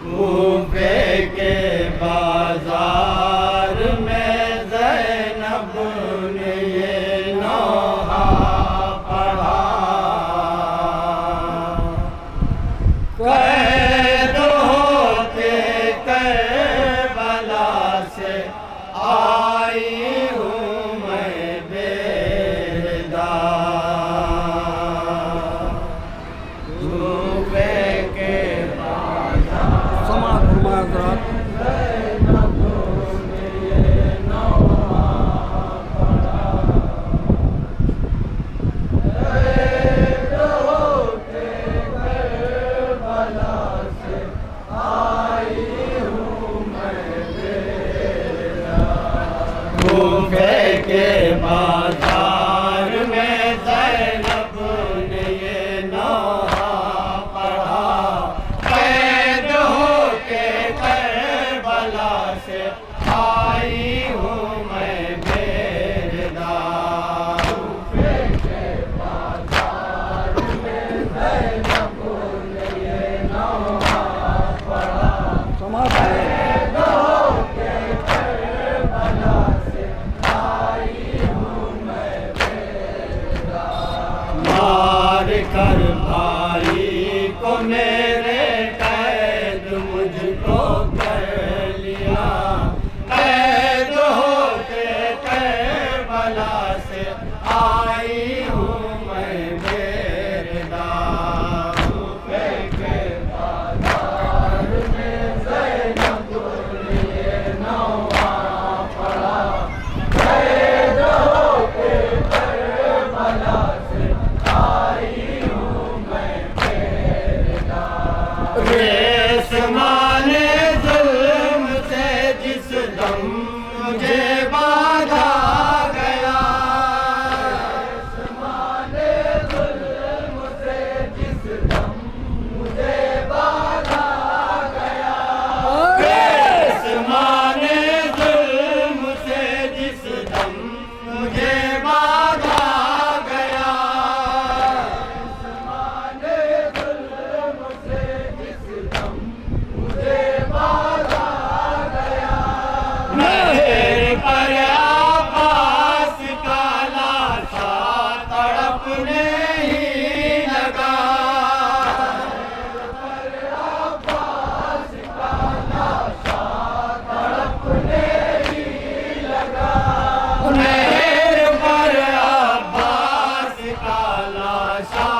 कूफे के बाजार में ज़ैनब ने ये नोहा पढ़ा। कैद होके करबला से आई हूँ मैं बेदार। कूफे के समाज फरमाया कूफे के बाजार में ज़ैनब ने ये नोहा पढ़ा। कैद होके करबला से आई हूँ मैं बेदार। कूफे के बाजार में ज़ैनब ने ये नोहा पढ़ा। समाज मार कर भाई को मेरे कैद मुझको कर लिया। कैद होके करबला से आई हूँ मैं बेदार। कूफे के बाजार में ज़ैनब ने ये नोहा पढ़ा। कैद होके करबला से आई हूँ मैं बेदार। रेशमा ने जुल्म से जिस दम मुझे बांधा गया। रेशमा ने जुल्म से जिस दम मुझे बांधा गया। रेशमा ने जुल्म से जिस दम मुझे बांधा गया। मेरे पर आबास का लाशा तड़पने ही लगा। आबास का लाशा तड़पने ही लगा। मेरे पर आबास का लाशा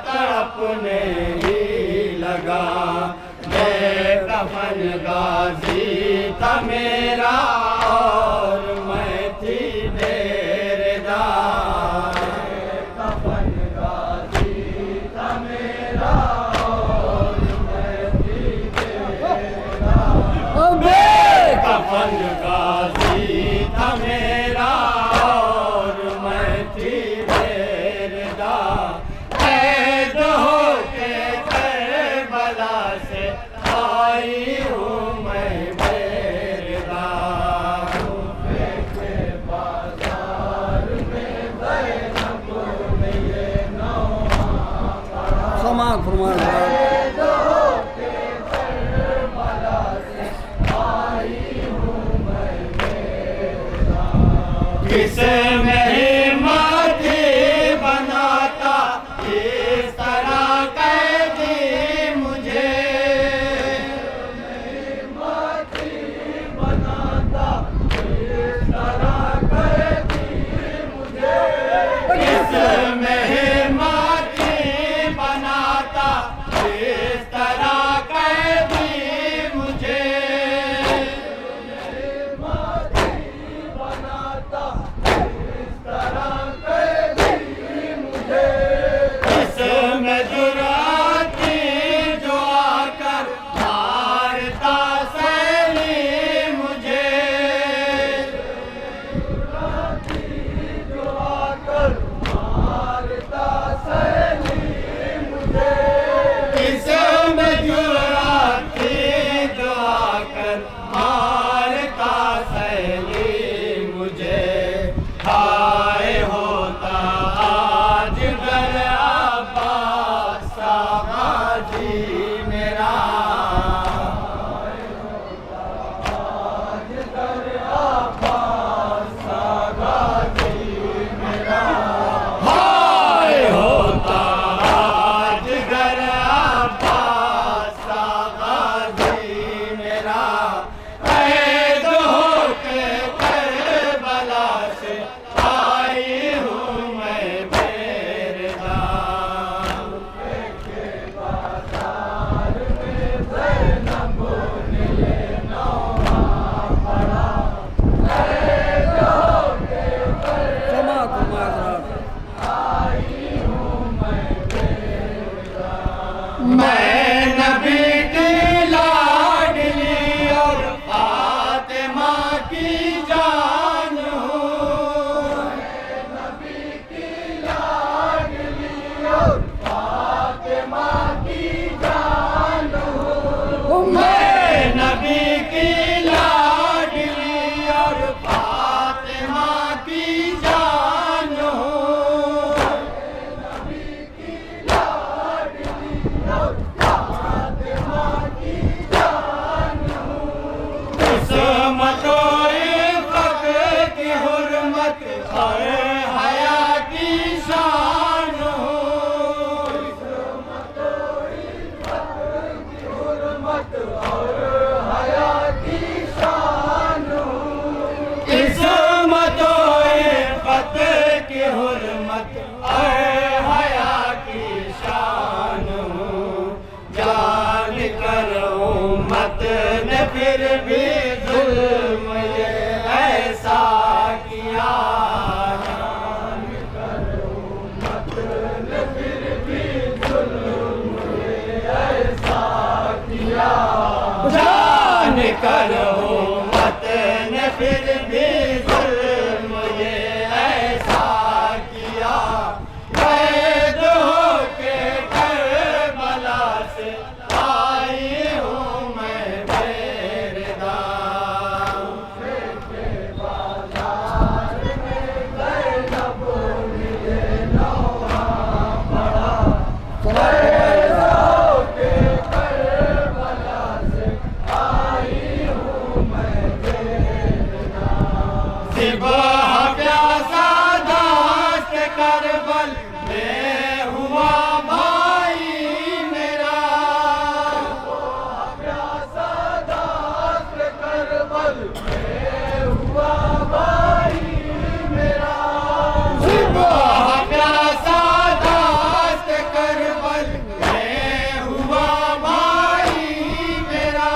तड़पने ही लगा। बेकफन गाजी था मेरा और मैं थी बेरदार। बेकफन गाजी था मेरा और मैं थी बेरदार। बेकफन गाजी था मेरा और मैं थी बेरदार। कैद होके करबला से आई हूँ मैं बेदार। कूफे के बाजार में ज़ैनब ने ये नोहा पढ़ा। समाज फरमाया कैद होके करबला से आई हूँ मैं बेदार। किस में माथे बनाता इस तरह कैदी मुझे। फिर भी जुल्म ये ऐसा किया, जान करो मत ने फिर भी जुल्म ये ऐसा किया। कैद होके करबला से आई हूँ मैं बेरदाम, सिपाह प्यासा दास्त करबल में हुआ भाई मेरा, प्यासा दास्त करबल में हुआ भाई मेरा, सिपाह प्यासा दास्त करबल में हुआ भाई मेरा,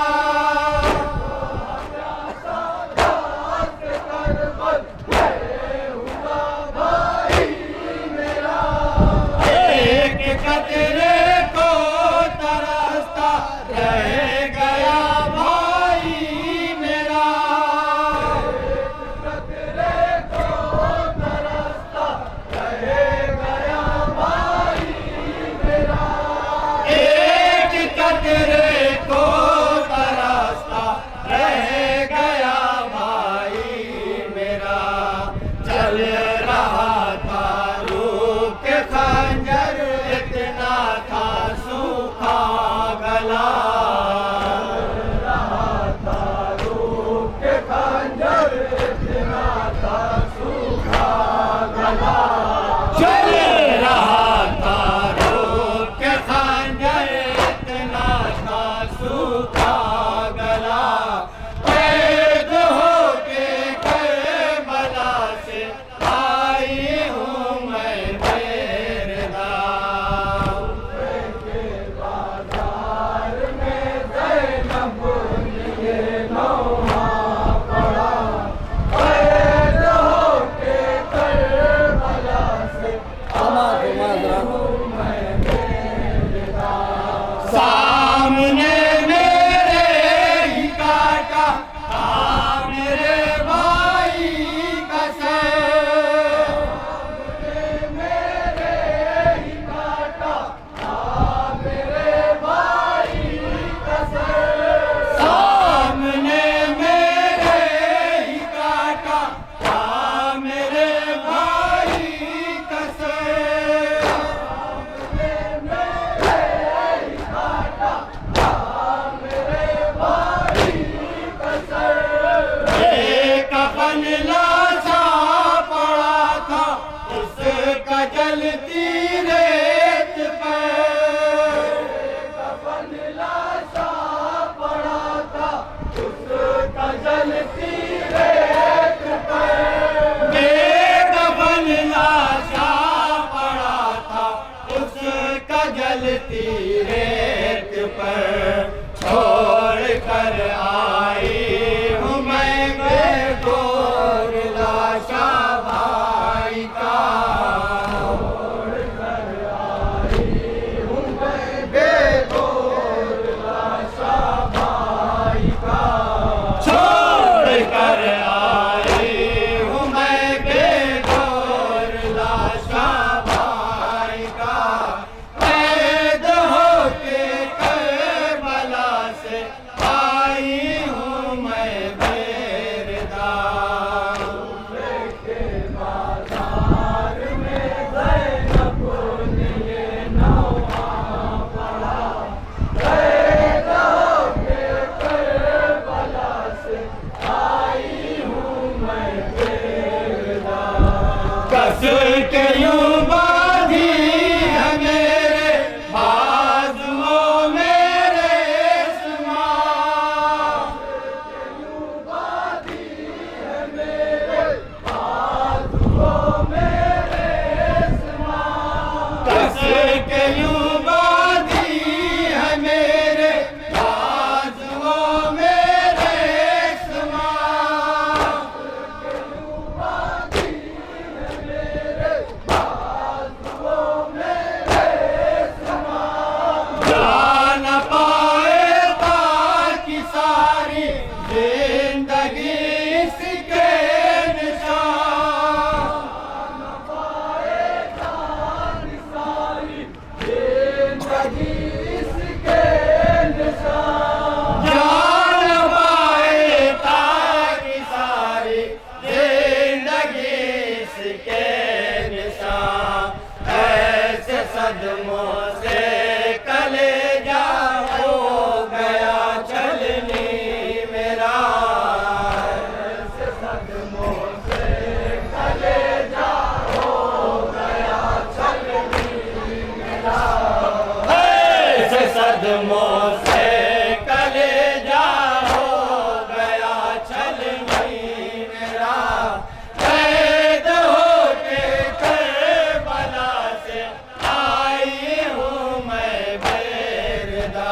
एक कतरे को तरसता रह गया भाई मेरा। जिंदगी इसके निशान जिंदगी इसके निशान जान पाए ताकि सारी जिंदगी इसके निशान ऐसे सदमों से कलेजा हो गया चलनी मेरा ऐसे सदमों से कलेजा हो गया चलनी मेरा ऐसे सदमों से कलेजा हो गया छलनी मेरा कैद होके करबला से आई हूँ मैं बेरदा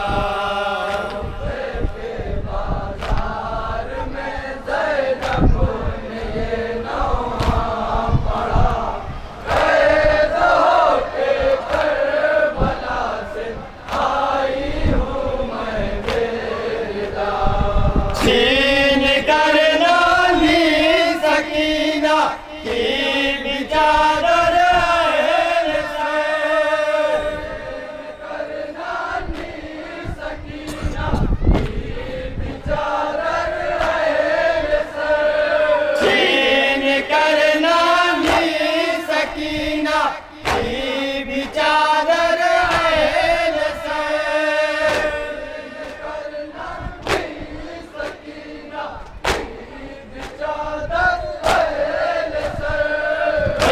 बाजार में ज़ैनब ने ये नौहा पढ़ा कैद होके करबला से आई हूँ मैं बेरदा छीन कर नानी सकीना की बिचार अहल से कर नानी सकीना की बिचार अहल से छीन कर नानी सकीना की बिचार अहल से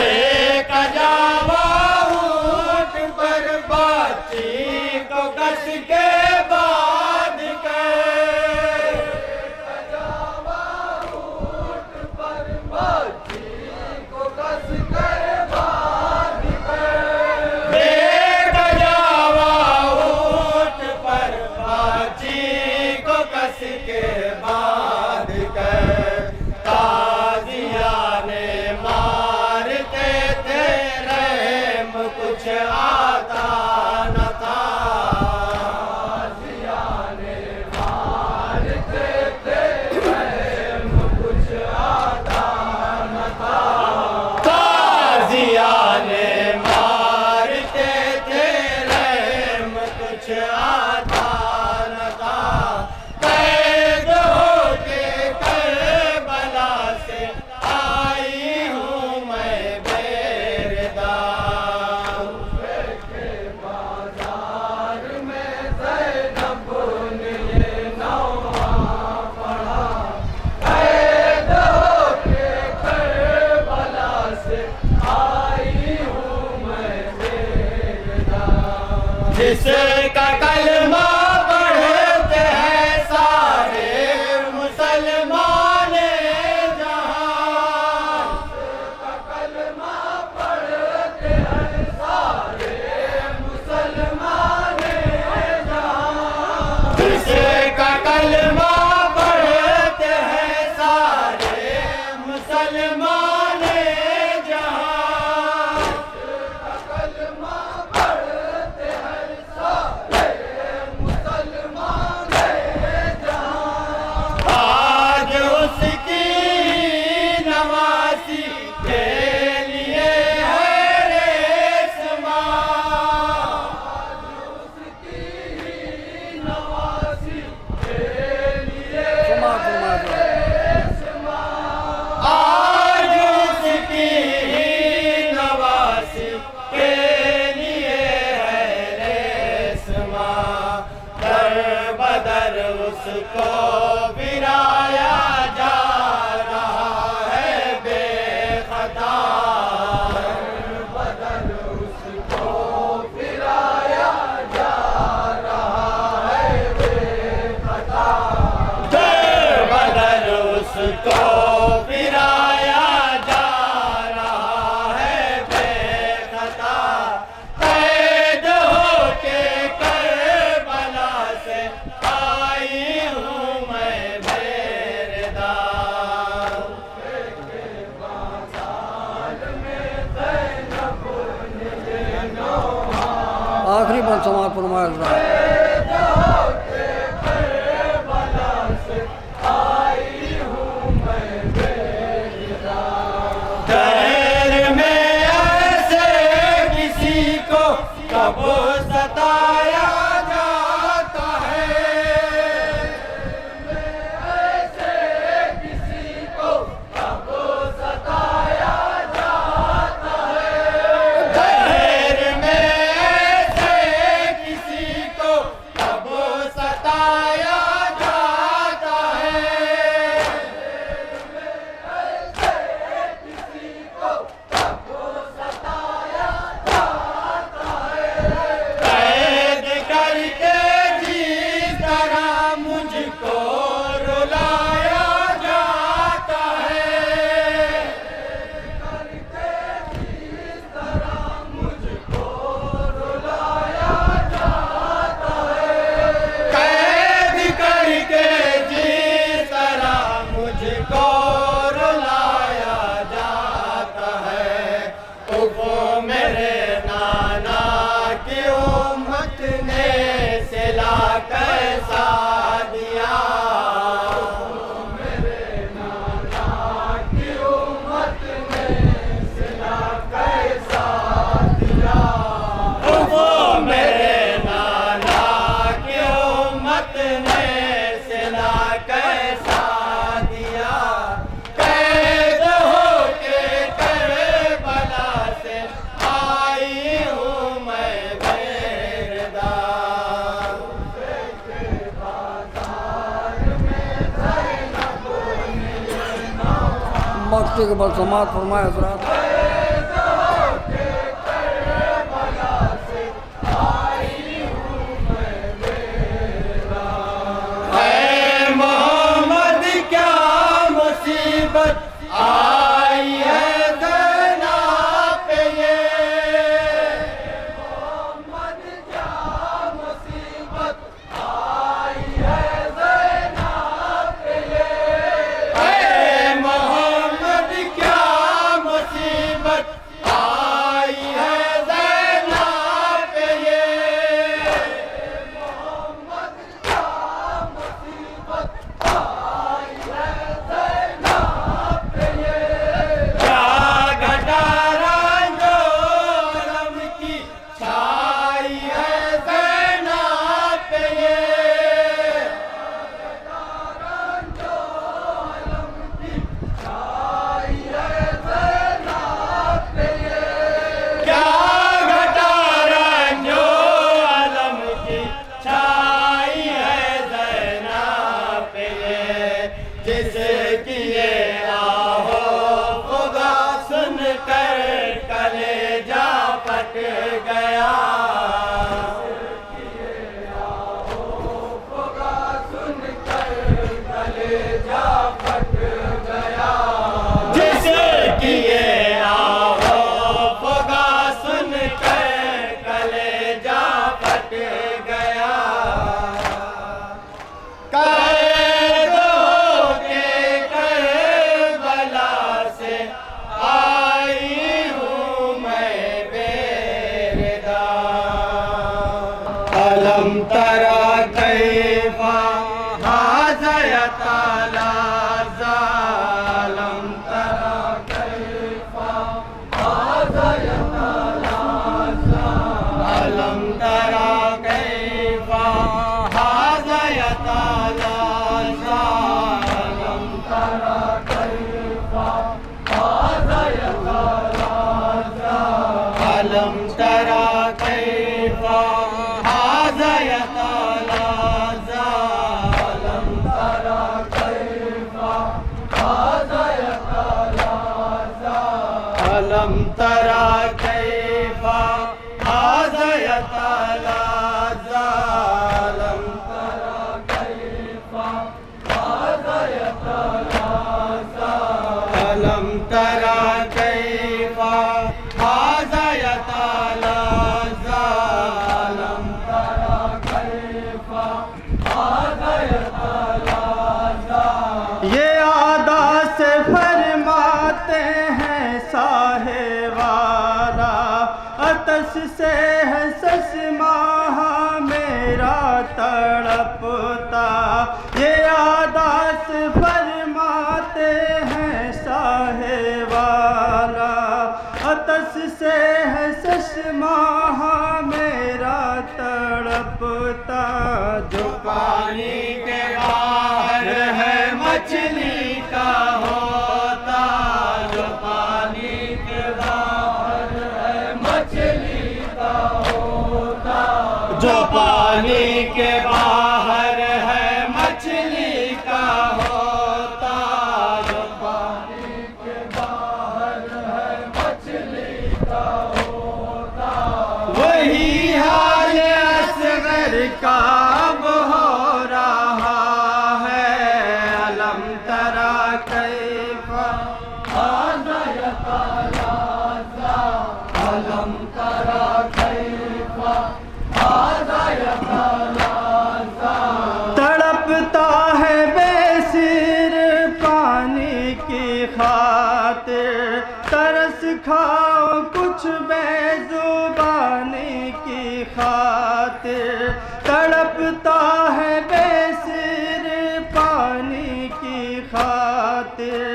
एक जावा ऊंट पर बाची को कस के बांध के जावा ऊंट पर बाची को कस के बांध के एक जावा ऊंट पर बाची को कस के बांध के ताजिया ने मारते थे रहम कुछ आता न था ताजिया ने मारते थे रहम कुछ आता न था ताजिया ने मारते थे रहम कुछ आता न था कैद होके करबला से आई हूँ मैं बेरदा के बाजार में ज़ैनब ने ये नौहा पढ़ा कैद होके करबला से आई हूँ मैं बेरदा जिसका कलमा पढ़ते हैं सारे मुसलमान जहां जिसका कलमा पढ़ते हैं सारे मुसलमान जहां जिसका कलमा पढ़ते हैं सारे मुसलमान जहां जिसका कलमा पढ़ते हैं सारे मुसलमान जहां आज उसकी नवासी के लिए है रेशमा आज उसकी नवासी के लिए समाज रेशमा आज उसकी नवासी के लिए है रेशमा दर बदर उसको बिराया जा रहा है बेखता दर बदर उसको बिराया जा रहा है बेखता दर बदर उसको बिराया जा रहा है बेखता कैद होके करबला से आई हूँ मैं बेरदा आखिरी बंद समाज फरमाया। कैद होके करबला से बख्शी के बल समात फरमाए हजरात। आई है ज़ैना पे ये, मोहम्मद क्या मुसीबत आई है ज़ैना पे ये, ऐ मोहम्मद क्या मुसीबत आई है ज़ैना पे ये, मोहम्मद क्या मुसीबत आई है ज़ैना पे ये। जिसकी ये आहो खुदा सुन कर कलेजा फट गया, जिसकी ये आहो खुदा सुन कर कलेजा फट गया, जिसकी ये आहो खुदा सुन कर कलेजा फट गया। अलम तरा कैफा हाज़ा यताला अलम तरा कैफा हाज़ा यताला अलम तरा कैफा हाज़ा यताला अलम तरा कैफा हाज़ा यताला अलम तरा कैफा अलम तरा कैफा हाज़ा यतालाज़ा, अलम तरा कैफा हाज़ा यतालाज़ा, अलम तरा कैफा हाज़ा यतालाज़ा, अलम तरा कैफा हाज़ा यतालाज़ा। ये आदा से फरमाते हैं साहे वाला, अतश से है चश्माह मेरा तड़पता, ये आदास फरमाते हैं साहे वाला, अतश से है चश्माह मेरा तड़पता, जो पानी के बाहर है मछली का होता, जो पानी के बाहर है मछली का होता, जो पानी के बाहर है मछली का होता, जो पानी के बाहर है मछली का होता, वही हाल असगर का अब हो रहा है। अलम तरा कैफा हाज़ा यतालाज़ा, अलम तरा कैफा हाज़ा यतालाज़ा। तड़पता है बेसिर पानी की खातिर, तरस खाओ कुछ बेजुबानी की खातिर, तड़पता है बेसिर पानी की खातिर,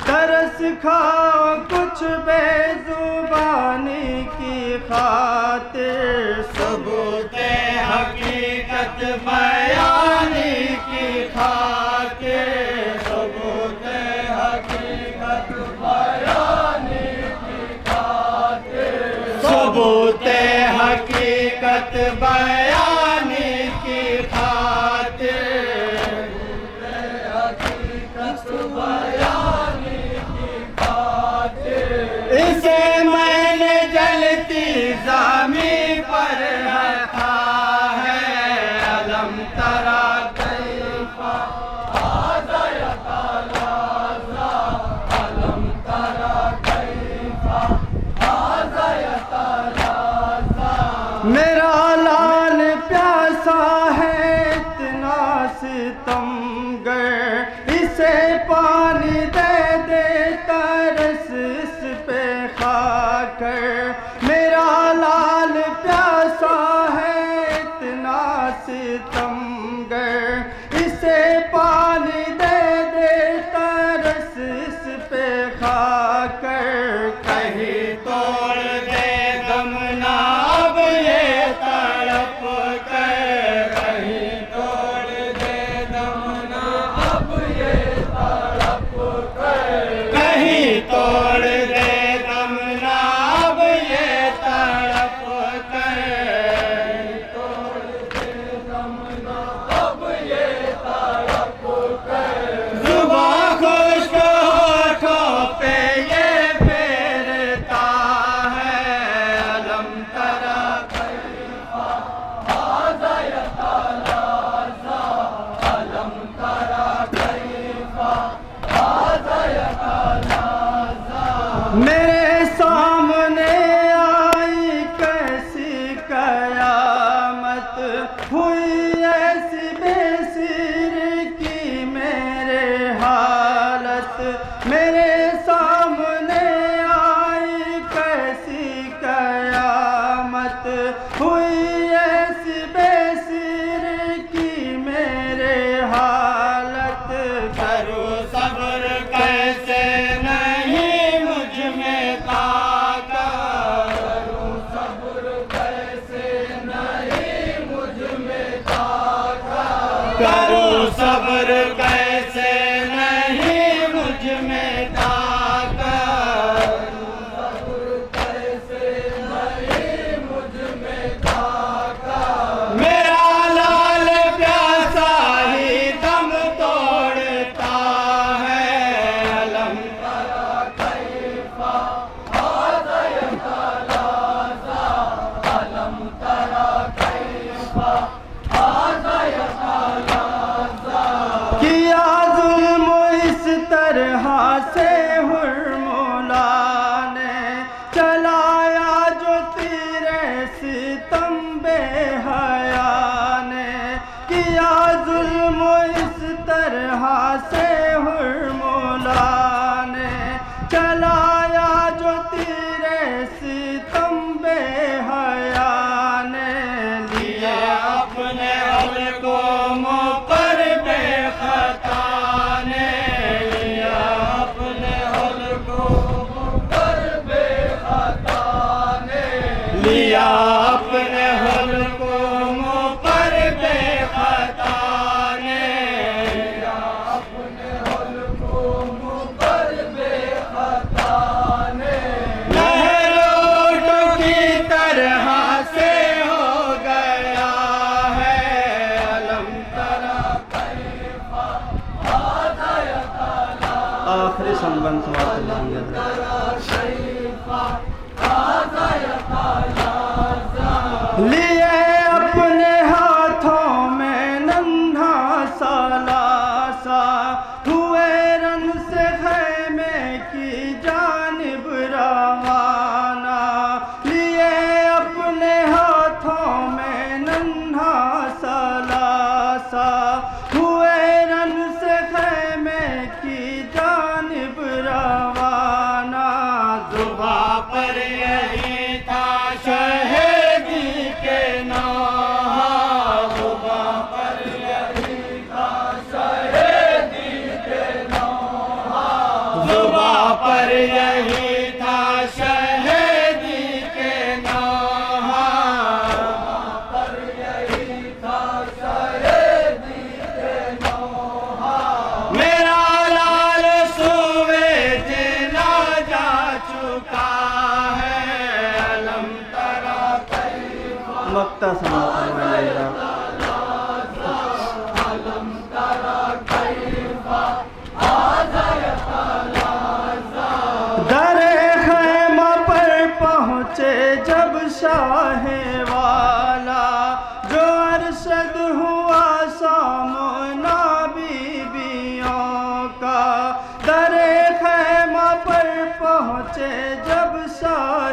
तरस खाओ कुछ बेजुबानी की खातिर, सबूते हकीकत बयानी की खातिर, सबूते हकीकत बयानी की खातिर, सबूते हकीकत बयानी की खातिर, हकीकत बयानी की सितमगर इसे पानी दे दे तरस इस पे खाकर मेरा लाल प्यासा है इतना सितमगर इसे पानी दे दे तरस इस पे खाकर कहीं तोड़ दे दम ना अब ये तड़प कर कहीं तोड़ दे दम ना अब ये तड़प कर कहीं तोड़ दे दम ना अब ये तड़प कर तोड़ दे दम ना अब ये तड़प कर जुबां खुश्क होठों पे ये फेरता है अलम तरा कैफा हाज़ा यतलाज़ा अलम तरा कैफा हाज़ा यतलाज़ा मेरे सामने आई कैसी कयामत हुई ऐसी बेसिर की मेरे हालत मेरे सामने आई कैसी कयामत हुई ऐसी बेसिर की मेरे हालत करूं सब्र कैसे नहीं मुझ में ताकत करूं सब्र कैसे नहीं मुझ में ताकत करूं सब्र कैसे नहीं मुझ में ताकत सब्र कैसे नहीं मुझ में ताकत मेरा लाल प्यासा ही दम तोड़ता है अलम तरा कैफा हाज़ा यतलाज़ा अलम तरा कैफा हाज़ा यतलाज़ा किया जुल्म इस तरह से हुर्मुला ने चलाया जो तेरे सितम बेहया ने किया जुल्म इस तरह से हुर्मुला ने चलाया जो तेरे सितम बेहया ने लिए अपने हल को मुँह पर बेखता ने लिया अपने हल को मुँह पर बेखता ने लिया अपने हल को मुँह पर बेखता ने लिया अपने हल को मुँह पर बेखता ने लहरों की तरह से हो गया है अलम तरा कैफा हाज़ा यतलाज़ा आखिरी संबंध समाप्त लिए अपने हाथों में नन्हा सा लासा हुए रन से खैमे की जानिब रवाना लिए अपने हाथों में नन्हा सा लासा हुए रन से खैमे की जानिब रवाना जुबां पर यही था शहीदी के नौहा जुबां पर यही था शहीदी के नौहा जुबां पर यही था शहीदी के नौहा जुबां पर यही था शहीदी के नौहा मेरा लाल सूवे जिला जा चुका है अलम तरा कैफा मक्ता समाप्त अलम तरा कैफा हाज़ा यतलाज़ा दरे खैमा पर पहुँचे जब शाहे वाला जो अरशद हुआ सामना बीबियों का दरे खैमा पर पहुँचे जब शाहे